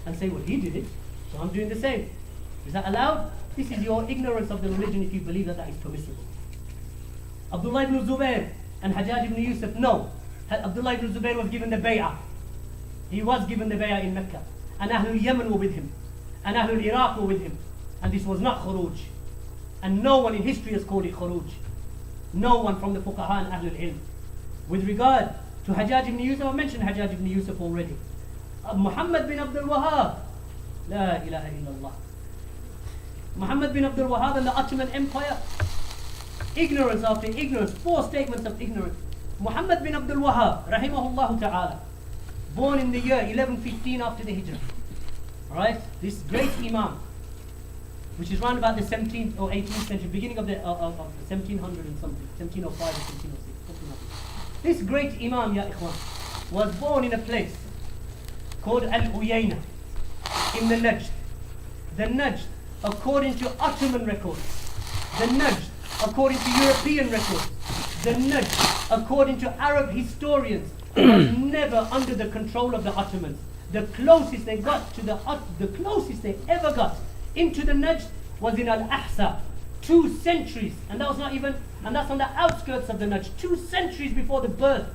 and say, well, he did it, so I'm doing the same. Is that allowed? This is your ignorance of the religion if you believe that that is permissible. Abdullah ibn Zubayr and Hajjaj ibn Yusuf, no. Abdullah ibn Zubayr was given the bay'ah. He was given the bay'ah in Mecca. And Ahlul Yemen were with him. And Ahlul Iraq were with him. And this was not khuruj. And no one in history has called it khuruj. No one from the fuqaha and Ahlul Ilm. With regard to Hajjaj ibn Yusuf, I mentioned Hajjaj ibn Yusuf already. Muhammad bin Abdul Wahhab. La ilaha illallah. Muhammad bin Abdul Wahhab and the Ottoman Empire. Ignorance after ignorance. 4 statements of ignorance. Muhammad bin Abdul Wahhab, rahimahullah ta'ala, born in the year 1115 after the Hijrah. Alright? This great Imam, which is around about the 17th or 18th century, beginning of the 1700 and something, 1705 or 1706, something like that. This great Imam, ya ikhwan, was born in a place called Al-Uyayna in the Najd. The Najd, according to Ottoman records, the Najd, according to European records, the Najd, according to Arab historians, was never under the control of the Ottomans. The closest they got to the closest they ever got into the Najd was in Al-Ahsa, 2 centuries, and that was not even, and that's on the outskirts of the Najd, 2 centuries before the birth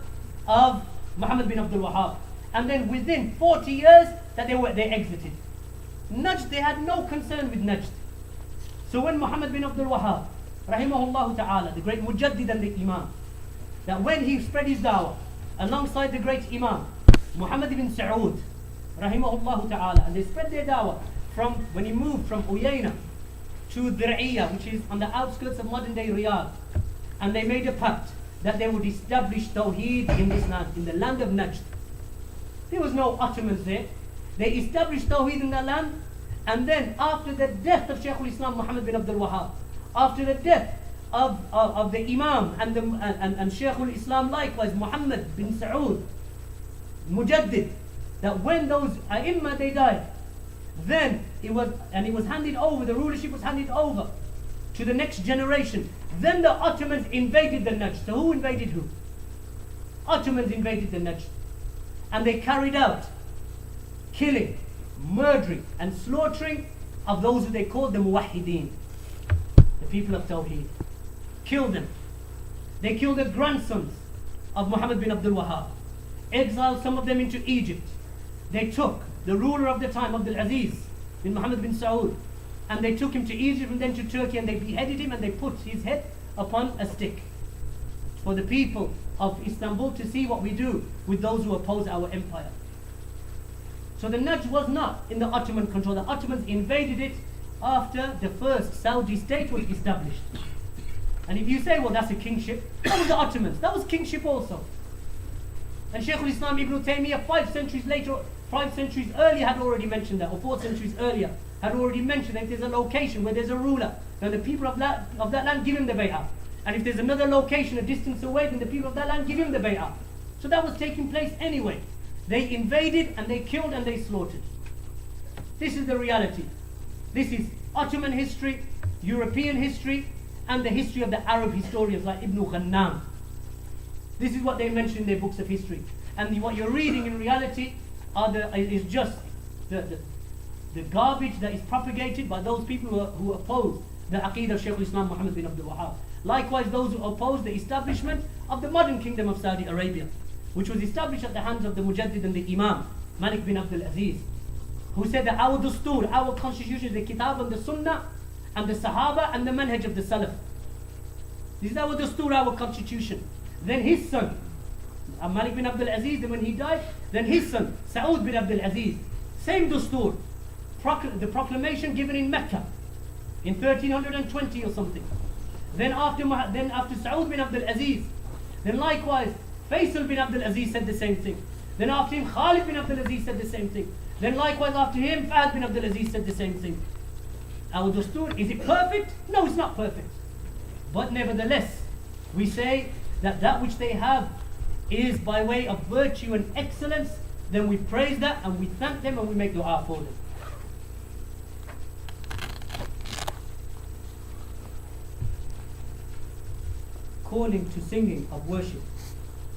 of Muhammad bin Abdul Wahhab. And then within 40 years that they exited. Najd, they had no concern with Najd. So when Muhammad bin Abdul Wahhab, rahimahullah ta'ala, the great Mujaddid and the Imam, that when he spread his dawah alongside the great Imam, Muhammad ibn Saud, rahimahullah ta'ala, and they spread their dawah from, when he moved from Uyayna to Dir'iyah, which is on the outskirts of modern day Riyadh, and they made a pact that they would establish Tawheed in this land, in the land of Najd. There was no Ottomans there. They established Tawheed in that land, and then after the death of Shaykh al-Islam Muhammad bin Abdul Wahhab, after the death of the Imam and Shaykh al-Islam likewise, Muhammad bin Saud, Mujaddid, that when those A'immah they died, then it was handed over, the rulership was handed over to the next generation. Then the Ottomans invaded the Najd. So who invaded who? Ottomans invaded the Najd. And they carried out killing, murdering and slaughtering of those who they called the Muwahhideen, the people of Tawheed. Killed them. They killed the grandsons of Muhammad bin Abdul Wahhab, exiled some of them into Egypt. They took the ruler of the time, Abdul Aziz bin Muhammad bin Saud, and they took him to Egypt and then to Turkey, and they beheaded him and they put his head upon a stick for the people of Istanbul to see what we do with those who oppose our empire. So the Najd was not in the Ottoman control. The Ottomans invaded it after the first Saudi state was established. And if you say, well, that's a kingship, that was the Ottomans. That was kingship also. And Shaykh al-Islam Ibn Taymiyyah 5 centuries later, 5 centuries earlier had already mentioned that, or 4 centuries earlier had already mentioned that if there's a location where there's a ruler, then the people of that land give him the bay'ah. And if there's another location a distance away, then the people of that land give him the bay'ah. So that was taking place anyway. They invaded and they killed and they slaughtered. This is the reality. This is Ottoman history, European history, and the history of the Arab historians like Ibn Ghannam. This is what they mention in their books of history. And what you're reading in reality is just the garbage that is propagated by those people who oppose the Aqeedah of Shaykh al-Islam Muhammad bin Abdul Wahhab. Likewise, those who oppose the establishment of the modern kingdom of Saudi Arabia, which was established at the hands of the Mujaddid and the Imam, Malik bin Abdul Aziz, who said that our Dustur, our constitution is the Kitab and the Sunnah and the Sahaba and the Manhaj of the Salaf. This is our Dustur, our constitution. Then his son, Malik bin Abdul Aziz, then when he died, then his son, Saud bin Abdul Aziz, same Dustur, the proclamation given in Mecca in 1320 or something. Then after Saud bin Abdul Aziz, then likewise Faisal bin Abdul Aziz said the same thing. Then after him Khalid bin Abdul Aziz said the same thing. Then likewise after him Fahd bin Abdul Aziz said the same thing. Our Dustur, is it perfect? No, it's not perfect. But nevertheless, we say that which they have is by way of virtue and excellence. Then we praise that and we thank them and we make dua for them. Calling to singing of worship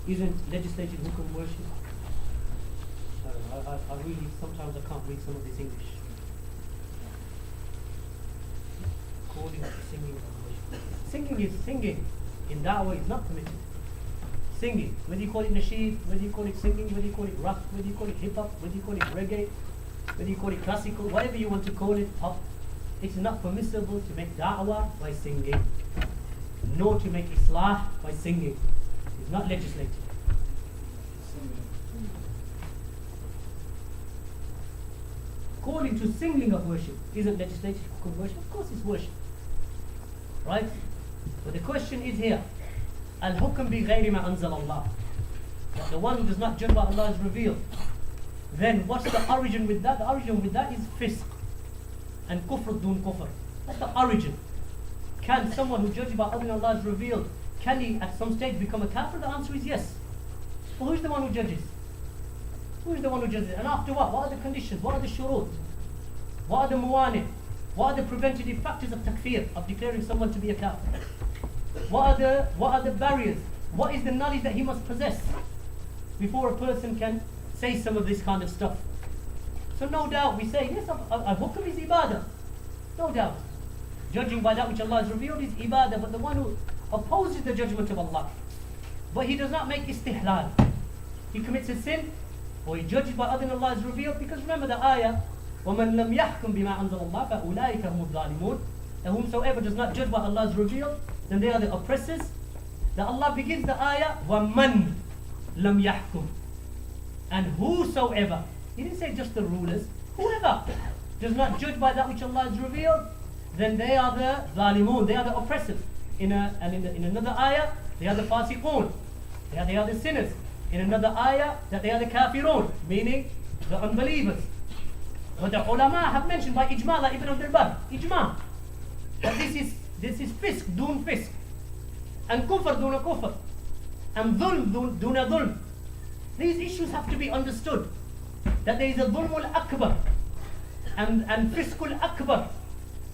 isn't legislated hukm worship. I really, sometimes I can't read some of this English. Calling to singing. Singing is singing. In da'wah is not permitted. Singing, whether you call it nasheed, whether you call it singing, whether you call it rap, whether you call it hip hop, whether you call it reggae, whether you call it classical, whatever you want to call it, pop, it's not permissible to make da'wah by singing, nor to make islah by singing. It's not legislated. Calling to singing of worship isn't legislated for worship. Of course it's worship. Right? But the question is here, al-hukm bi ghayri ma anzal Allah. That the one who does not judge what Allah has revealed. Then what's the origin with that? The origin with that is fisq. And kufr dun kufr. That's the origin. Can someone who judges by other than Allah has revealed, can he at some stage become a kafir? The answer is yes. But who's the one who judges? Who is the one who judges? And after what? What are the conditions? What are the shurut? What are the muwani? What are the preventative factors of takfir, of declaring someone to be a kafir? What are the barriers? What is the knowledge that he must possess before a person can say some of this kind of stuff? So no doubt we say, yes, al-hukm is ibadah. No doubt. Judging by that which Allah has revealed is ibadah, but the one who opposes the judgment of Allah, but he does not make istihlal, he commits a sin, or he judges by other than Allah has revealed, because remember the ayah, وَمَنْ لَمْ يَحْكُمْ بِمَا أَنزَلَ اللَّهُ فَأُولَٰئِكَ هُمُ الظَّالِمُونَ. And whomsoever does not judge what Allah has revealed, then they are the oppressors. That Allah begins the ayah, وَمَنْ لَمْ يَحْكُمْ. And whosoever, he didn't say just the rulers, whoever does not judge by that which Allah has revealed, then they are the zalimun, they are the oppressors. In another ayah, they are the fasiqun, they are the sinners. In another ayah, that they are the kafirun, meaning the unbelievers. But the ulama have mentioned by ijma, like Ibn Abdul Bar, ijma, that this is fisk, dun fisk, and kufr, duna kufr, and dhulm, duna dhulm. These issues have to be understood. That there is a dhulmul akbar, and fiskul akbar,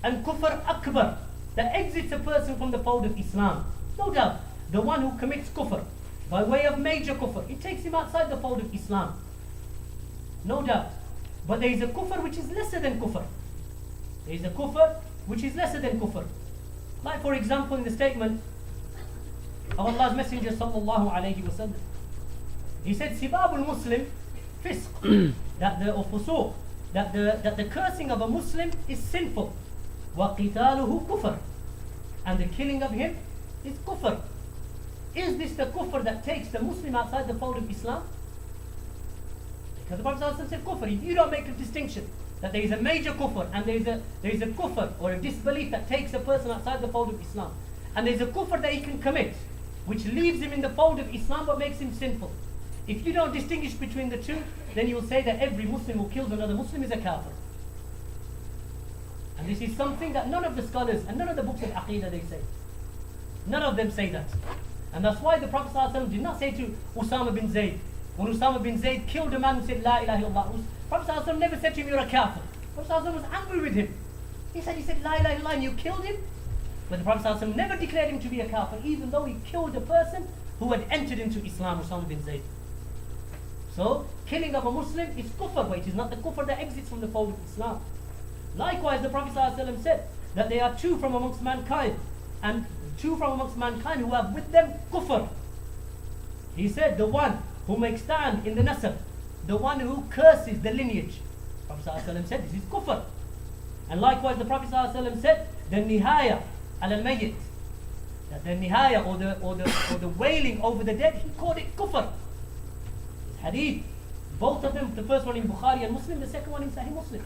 and kufr akbar, that exits a person from the fold of Islam. No doubt, the one who commits kufr, by way of major kufr, it takes him outside the fold of Islam. No doubt. But there is a kufr which is lesser than kufr. There is a kufr which is lesser than kufr. Like for example in the statement of Allah's Messenger sallallahu alayhi wa sallam. He said, Sibabul Muslim fisq, that the cursing of a Muslim is sinful. Wa qitaluhu kufr, and the killing of him is kufr. Is this the kufr that takes the Muslim outside the fold of Islam? Because the Prophet said kufr. If you don't make a distinction that there is a major kufr and there is a kufr or a disbelief that takes a person outside the fold of Islam, and there is a kufr that he can commit which leaves him in the fold of Islam but makes him sinful. If you don't distinguish between the two, then you will say that every Muslim who kills another Muslim is a kafir. And this is something that none of the scholars and none of the books of Aqeedah they say. None of them say that. And that's why the Prophet ﷺ did not say to Usama bin Zayd, when Usama bin Zayd killed a man who said La ilaha illallah, the Prophet ﷺ never said to him, you're a kafir. The Prophet ﷺ was angry with him. He said La ilaha illallah and you killed him. But the Prophet ﷺ never declared him to be a kafir, even though he killed a person who had entered into Islam, Usama bin Zayd. So, killing of a Muslim is kufr, but it is not the kufr that exits from the fold of Islam. Likewise, the Prophet ﷺ said that there are two from amongst mankind, and two from amongst mankind who have with them kufr. He said, the one who makes stand in the nasab, the one who curses the lineage. The Prophet ﷺ said, this is kufr. And likewise, the Prophet ﷺ said, the nihaya al-mayyit, that the nihaya or the wailing over the dead, he called it kufr. Hadith, both of them, the first one in Bukhari and Muslim, the second one in Sahih Muslim.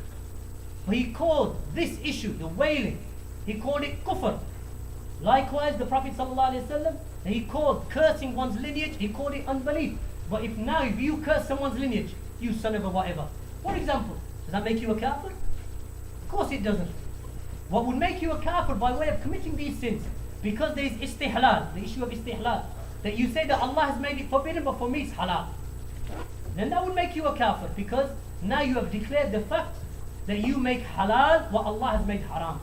But he called this issue, the wailing, he called it kufr. Likewise, the Prophet ﷺ, he called cursing one's lineage, he called it unbelief. But if you curse someone's lineage, you son of a whatever. For example, does that make you a kafir? Of course it doesn't. What would make you a kafir by way of committing these sins? Because there is istihlal, the issue of istihlal. That you say that Allah has made it forbidden, but for me it's halal. Then that would make you a kafir, because now you have declared the fact that you make halal what Allah has made haram.